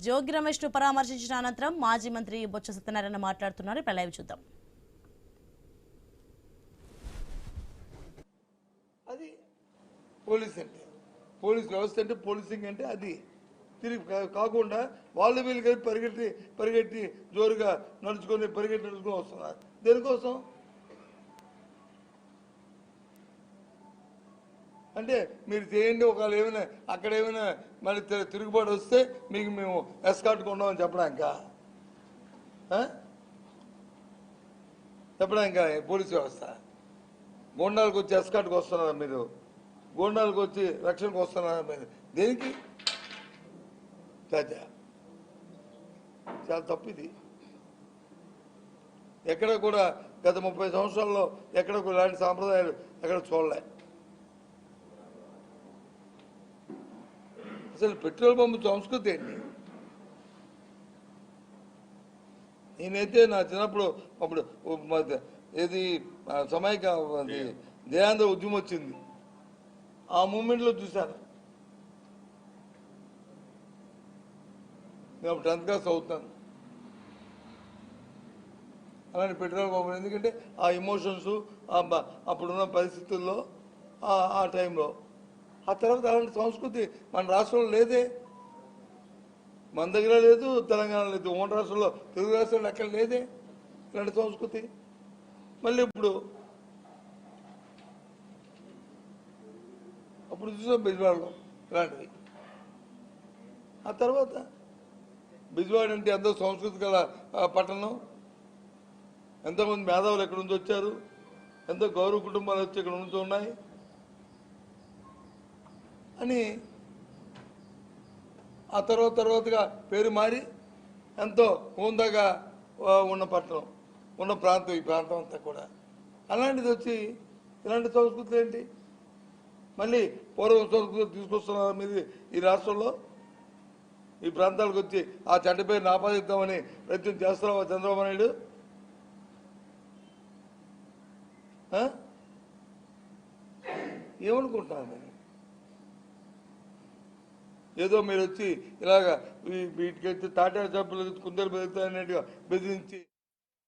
జోగి రమేష్ ను పరామర్శించిన అనంతరం మాజీ మంత్రి బొత్స సత్యనారాయణ మాట్లాడుతున్నారు. ఇప్పుడు లైవ్ చూద్దాం. అది పోలీస్ అంటే పోలీస్ వ్యవస్థ అంటే పోలీసింగ్ అంటే అది తిరిగి కాకుండా వాళ్ళు వీళ్ళు కలిపి పరిగెట్టి జోరుగా నడుచుకొని వస్తున్నారు. దేనికోసం అంటే మీరు చేయండి, ఒకవేళ ఏమైనా అక్కడ ఏమైనా మళ్ళీ తిరుగుబాటు వస్తే మీకు మేము ఎస్కార్ట్గా ఉన్నామని చెప్పడానికా పోలీస్ వ్యవస్థ గోండాలకు వచ్చి ఎస్కార్ట్కి వస్తున్నారా మీరు? గోండాలకు వచ్చి రక్షణకు వస్తున్నారా మీరు? దేనికి? చాలా తప్పు ఇది. ఎక్కడ కూడా గత 30 సంవత్సరాల్లో ఎక్కడ కూడా ఇలాంటి సాంప్రదాయాలు ఎక్కడ చూడలే. అసలు పెట్రోల్ పంపు సంస్కృతి ఏంటి? నేనైతే నా చిన్నప్పుడు అప్పుడు ఏది సమైక జయాంధ్ర ఉద్యమం వచ్చింది, ఆ మూమెంట్లో చూశాను. నేను అప్పుడు 10th క్లాస్ చదువుతాను. అలాంటి పెట్రోల్ పంపులు, ఎందుకంటే ఆ ఎమోషన్స్ అప్పుడున్న పరిస్థితుల్లో ఆ టైంలో. ఆ తర్వాత అలాంటి సంస్కృతి మన రాష్ట్రంలో లేదే, మన దగ్గర లేదు, తెలంగాణ లేదు, ఉమ్మడి రాష్ట్రంలో తెలుగు రాష్ట్రాల్లో ఎక్కడ లేదే ఇలాంటి సంస్కృతి. మళ్ళీ ఇప్పుడు అప్పుడు చూసాం బిజ్వాడలో ఇలాంటివి. ఆ తర్వాత బిజ్వాడ అంటే ఎంతో సంస్కృతి గల పట్టణం, ఎంతోమంది మేధావులు ఎక్కడి నుంచి వచ్చారు, ఎంతో గౌరవ కుటుంబాలు వచ్చి ఇక్కడ ఉంటూ ఉన్నాయి అని ఆ తర్వాతగా పేరు మారి ఎంతో హోందాగా ఉన్న పట్టణం, ఉన్న ప్రాంతం, ఈ ప్రాంతం అంతా కూడా. అలాంటిది వచ్చి ఇలాంటి సంస్కృతులు ఏంటి? మళ్ళీ పూర్వ సంస్కృతి తీసుకొస్తున్నారు మీరు ఈ రాష్ట్రంలో. ఈ ప్రాంతాలకు వచ్చి ఆ చెడ్డ పేరుని ఆపాదిద్దామని ప్రయత్నం చేస్తున్నావా చంద్రబాబు నాయుడు? ఏమనుకుంటున్నారు మీరు? ఏదో మీరు వచ్చి ఇలాగా వీటికైతే తాటాడు సభ్యులు కుందరు బెదురుతాయన్నట్టుగా బెదిరించి